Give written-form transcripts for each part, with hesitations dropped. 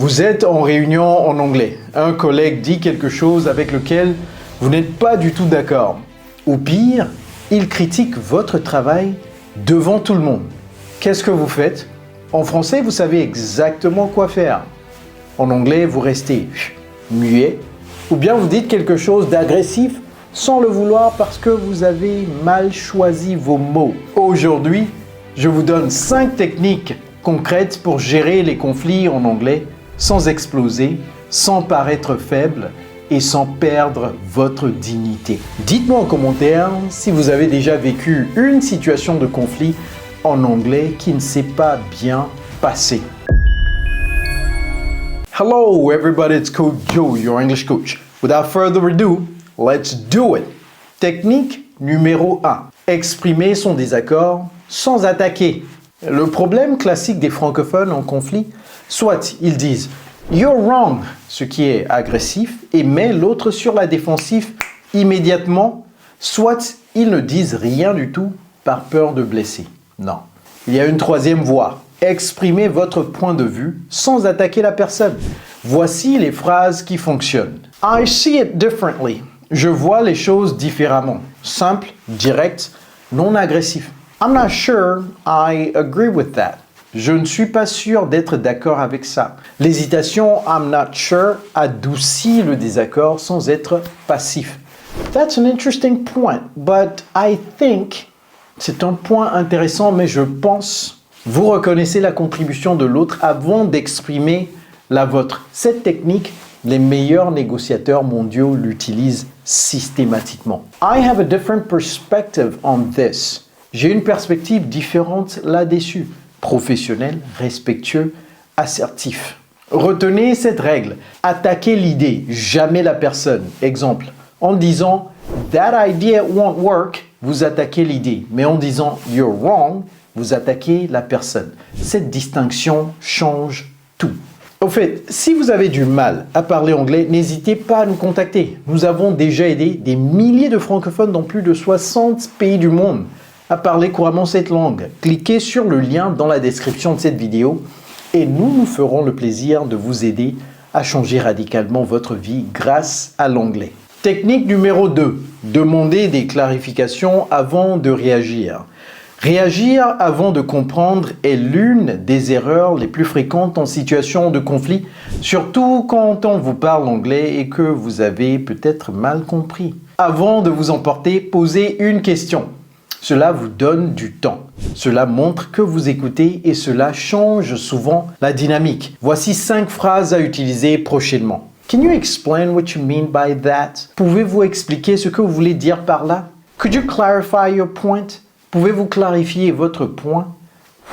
Vous êtes en réunion en anglais. Un collègue dit quelque chose avec lequel vous n'êtes pas du tout d'accord. Ou pire, il critique votre travail devant tout le monde. Qu'est-ce que vous faites? En français, vous savez exactement quoi faire. En anglais, vous restez muet. Ou bien vous dites quelque chose d'agressif sans le vouloir parce que vous avez mal choisi vos mots. Aujourd'hui, je vous donne 5 techniques concrètes pour gérer les conflits en anglais sans exploser, sans paraître faible et sans perdre votre dignité. Dites-moi en commentaire si vous avez déjà vécu une situation de conflit en anglais qui ne s'est pas bien passée. Hello everybody, it's Coach Joe, your English coach. Without further ado, let's do it. Technique numéro 1. Exprimer son désaccord sans attaquer. Le problème classique des francophones en conflit, soit ils disent « You're wrong », ce qui est agressif, et met l'autre sur la défensive immédiatement, soit ils ne disent rien du tout par peur de blesser. Non. Il y a une troisième voie. Exprimez votre point de vue sans attaquer la personne. Voici les phrases qui fonctionnent. I see it differently. Je vois les choses différemment. Simple, direct, non agressif. I'm not sure I agree with that. Je ne suis pas sûr d'être d'accord avec ça. L'hésitation I'm not sure adoucit le désaccord sans être passif. That's an interesting point, but I think... C'est un point intéressant, mais je pense... Vous reconnaissez la contribution de l'autre avant d'exprimer la vôtre. Cette technique, les meilleurs négociateurs mondiaux l'utilisent systématiquement. I have a different perspective on this. J'ai une perspective différente là-dessus. Professionnel, respectueux, assertif. Retenez cette règle. Attaquez l'idée, jamais la personne. Exemple, en disant « That idea won't work », vous attaquez l'idée. Mais en disant « You're wrong », vous attaquez la personne. Cette distinction change tout. Au fait, si vous avez du mal à parler anglais, n'hésitez pas à nous contacter. Nous avons déjà aidé des milliers de francophones dans plus de 60 pays du monde à parler couramment cette langue. Cliquez sur le lien dans la description de cette vidéo et nous ferons le plaisir de vous aider à changer radicalement votre vie grâce à l'anglais. Technique numéro 2. Demandez des clarifications avant de réagir. Réagir avant de comprendre est l'une des erreurs les plus fréquentes en situation de conflit, surtout quand on vous parle anglais et que vous avez peut-être mal compris. Avant de vous emporter, posez une question. Cela vous donne du temps. Cela montre que vous écoutez et cela change souvent la dynamique. Voici 5 phrases à utiliser prochainement. Can you explain what you mean by that? Pouvez-vous expliquer ce que vous voulez dire par là? Could you clarify your point? Pouvez-vous clarifier votre point?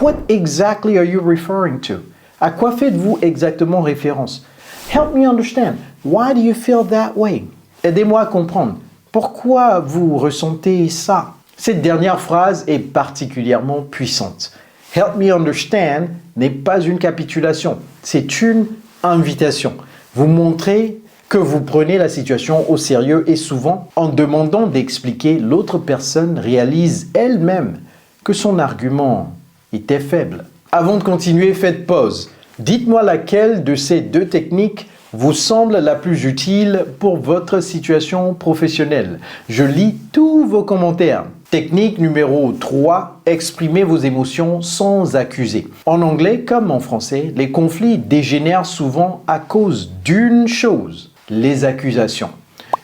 What exactly are you referring to? À quoi faites-vous exactement référence? Help me understand. Why do you feel that way? Aidez-moi à comprendre. Pourquoi vous ressentez ça? Cette dernière phrase est particulièrement puissante. Help me understand n'est pas une capitulation, c'est une invitation. Vous montrez que vous prenez la situation au sérieux et souvent, en demandant d'expliquer, l'autre personne réalise elle-même que son argument était faible. Avant de continuer, faites pause. Dites-moi laquelle de ces 2 techniques vous semble la plus utile pour votre situation professionnelle. Je lis tous vos commentaires. Technique numéro 3, exprimez vos émotions sans accuser. En anglais comme en français, les conflits dégénèrent souvent à cause d'une chose, les accusations.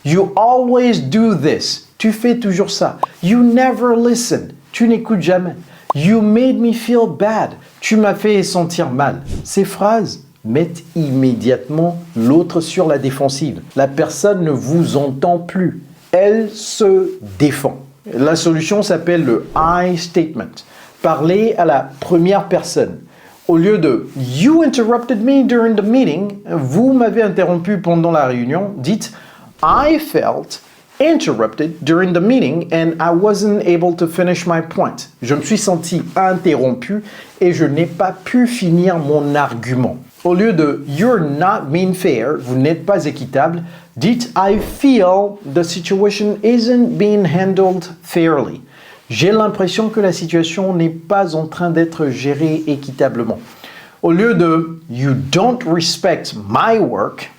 You always do this. Tu fais toujours ça. You never listen. Tu n'écoutes jamais. You made me feel bad. Tu m'as fait sentir mal. Ces phrases mettent immédiatement l'autre sur la défensive. La personne ne vous entend plus. Elle se défend. La solution s'appelle le I statement. Parlez à la première personne. Au lieu de « You interrupted me during the meeting », vous m'avez interrompu pendant la réunion, dites « I felt interrupted during the meeting and I wasn't able to finish my point ». Je me suis senti interrompu et je n'ai pas pu finir mon argument. Au lieu de « You're not being fair », vous n'êtes pas équitable, dites « I feel the situation isn't being handled fairly ». J'ai l'impression que la situation n'est pas en train d'être gérée équitablement. Au lieu de You don't respect my work,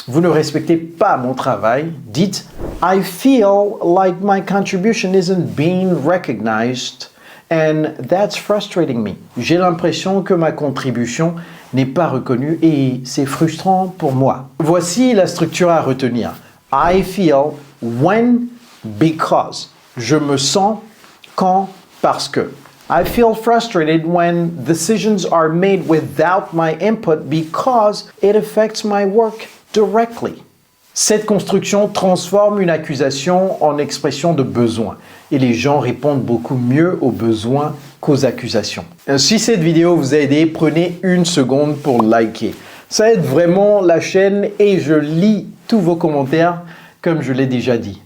vous ne respectez pas mon travail, dites I feel like my contribution isn't being recognized and that's frustrating me. J'ai l'impression que ma contribution n'est pas reconnue et c'est frustrant pour moi. Voici la structure à retenir. I feel when, because. Je me sens quand, parce que. I feel frustrated when decisions are made without my input because it affects my work directly. Cette construction transforme une accusation en expression de besoin et les gens répondent beaucoup mieux aux besoins qu'aux accusations. Si cette vidéo vous a aidé, prenez une seconde pour liker. Ça aide vraiment la chaîne et je lis tous vos commentaires comme je l'ai déjà dit.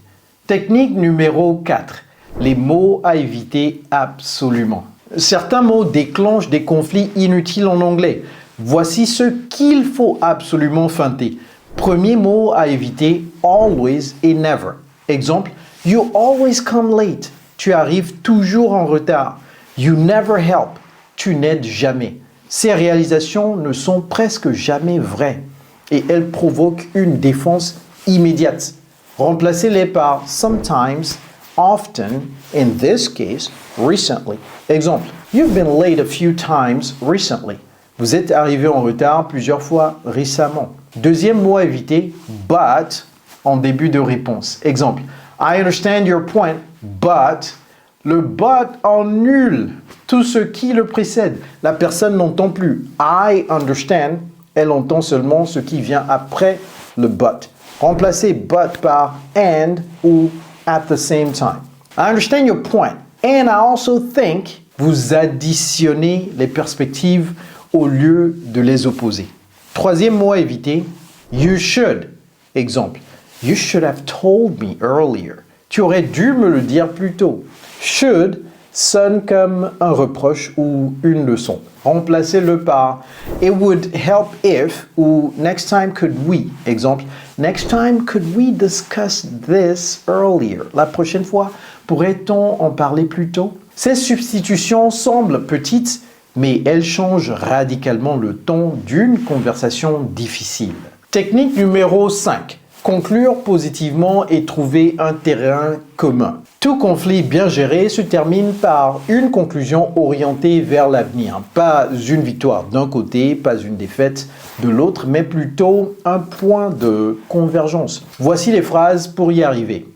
Technique numéro 4. Les mots à éviter absolument. Certains mots déclenchent des conflits inutiles en anglais. Voici ce qu'il faut absolument feinter. Premier mot à éviter, always et never. Exemple, you always come late. Tu arrives toujours en retard. You never help. Tu n'aides jamais. Ces réalisations ne sont presque jamais vraies et elles provoquent une défense immédiate. Remplacez-les par sometimes, often, in this case, recently. Exemple, you've been late a few times recently. Vous êtes arrivé en retard plusieurs fois récemment. Deuxième mot à éviter, but, en début de réponse. Exemple, I understand your point, but. Le but annule tout ce qui le précède. La personne n'entend plus I understand, elle entend seulement ce qui vient après le but. Remplacez but par and ou at the same time. I understand your point. And I also think, vous additionnez les perspectives au lieu de les opposer. Troisième mot à éviter, you should. Exemple, you should have told me earlier. Tu aurais dû me le dire plus tôt. Should sonne comme un reproche ou une leçon. Remplacez-le par it would help if ou next time could we. Exemple, next time could we discuss this earlier. La prochaine fois, pourrait-on en parler plus tôt? Ces substitutions semblent petites, mais elles changent radicalement le ton d'une conversation difficile. Technique numéro 5. Conclure positivement et trouver un terrain commun. Tout conflit bien géré se termine par une conclusion orientée vers l'avenir. Pas une victoire d'un côté, pas une défaite de l'autre, mais plutôt un point de convergence. Voici les phrases pour y arriver.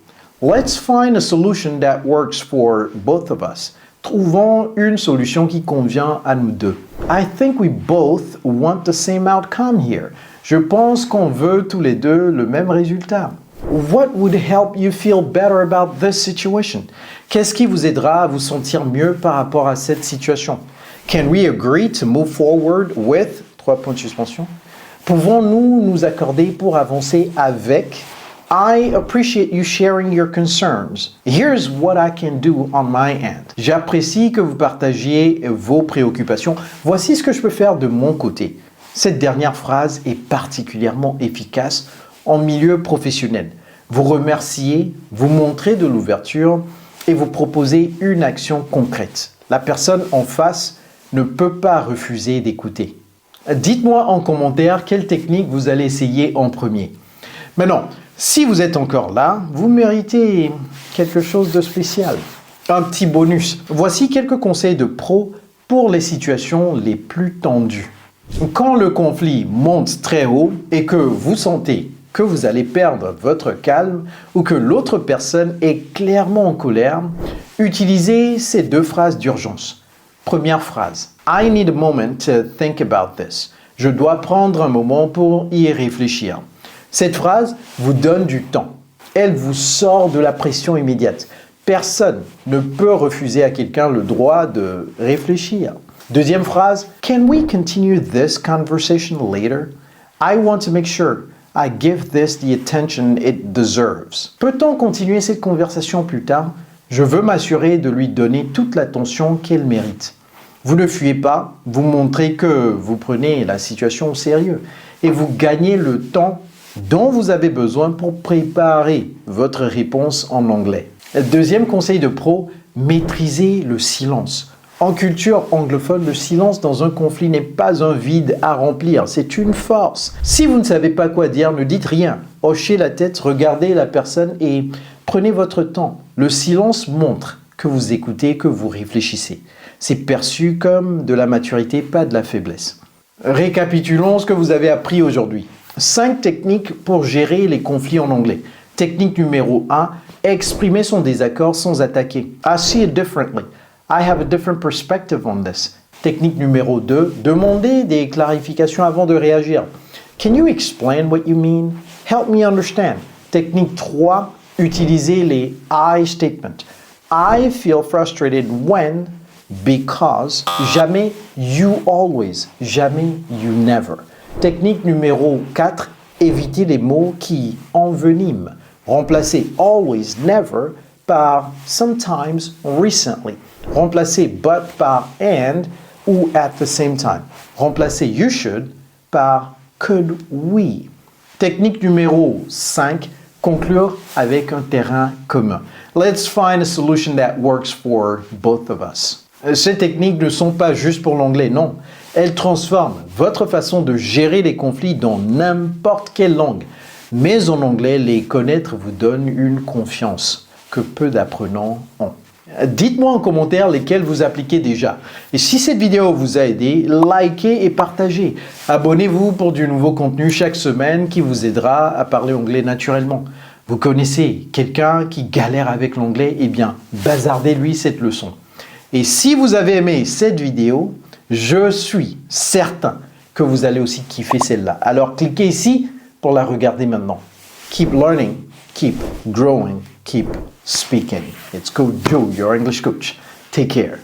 Let's find a solution that works for both of us. Trouvons une solution qui convient à nous deux. I think we both want the same outcome here. Je pense qu'on veut tous les deux le même résultat. What would help you feel better about this situation? Qu'est-ce qui vous aidera à vous sentir mieux par rapport à cette situation? Can we agree to move forward with? 3 points de suspension. Pouvons-nous nous accorder pour avancer avec? I appreciate you sharing your concerns. Here's what I can do on my end. J'apprécie que vous partagiez vos préoccupations. Voici ce que je peux faire de mon côté. Cette dernière phrase est particulièrement efficace en milieu professionnel. Vous remerciez, vous montrez de l'ouverture et vous proposez une action concrète. La personne en face ne peut pas refuser d'écouter. Dites-moi en commentaire quelle technique vous allez essayer en premier. Maintenant, si vous êtes encore là, vous méritez quelque chose de spécial. Un petit bonus. Voici quelques conseils de pro pour les situations les plus tendues. Quand le conflit monte très haut et que vous sentez que vous allez perdre votre calme ou que l'autre personne est clairement en colère, utilisez ces 2 phrases d'urgence. Première phrase. I need a moment to think about this. Je dois prendre un moment pour y réfléchir. Cette phrase vous donne du temps. Elle vous sort de la pression immédiate. Personne ne peut refuser à quelqu'un le droit de réfléchir. Deuxième phrase, can we continue this conversation later? I want to make sure I give this the attention it deserves. Peut-on continuer cette conversation plus tard? Je veux m'assurer de lui donner toute l'attention qu'elle mérite. Vous ne fuyez pas, vous montrez que vous prenez la situation au sérieux et vous gagnez le temps dont vous avez besoin pour préparer votre réponse en anglais. Deuxième conseil de pro, maîtrisez le silence. En culture anglophone, le silence dans un conflit n'est pas un vide à remplir, c'est une force. Si vous ne savez pas quoi dire, ne dites rien. Hochez la tête, regardez la personne et prenez votre temps. Le silence montre que vous écoutez, que vous réfléchissez. C'est perçu comme de la maturité, pas de la faiblesse. Récapitulons ce que vous avez appris aujourd'hui. 5 techniques pour gérer les conflits en anglais. Technique numéro 1, exprimer son désaccord sans attaquer. I see it differently. I have a different perspective on this. Technique numéro 2, demander des clarifications avant de réagir. Can you explain what you mean? Help me understand. Technique 3, utiliser les I statements. I feel frustrated when, because, jamais you always, jamais you never. Technique numéro 4, éviter les mots qui enveniment. Remplacer always, never par sometimes, recently. Remplacer but par and ou at the same time. Remplacer you should par could we. Technique numéro 5, conclure avec un terrain commun. Let's find a solution that works for both of us. Ces techniques ne sont pas juste pour l'anglais, non. Elles transforment votre façon de gérer les conflits dans n'importe quelle langue. Mais en anglais, les connaître vous donne une confiance que peu d'apprenants ont. Dites-moi en commentaire lesquels vous appliquez déjà. Et si cette vidéo vous a aidé, likez et partagez. Abonnez-vous pour du nouveau contenu chaque semaine qui vous aidera à parler anglais naturellement. Vous connaissez quelqu'un qui galère avec l'anglais? Eh bien, bazardez-lui cette leçon. Et si vous avez aimé cette vidéo, je suis certain que vous allez aussi kiffer celle-là. Alors cliquez ici pour la regarder maintenant. Keep learning, keep growing, keep speaking. It's Coach Joe, your English coach. Take care.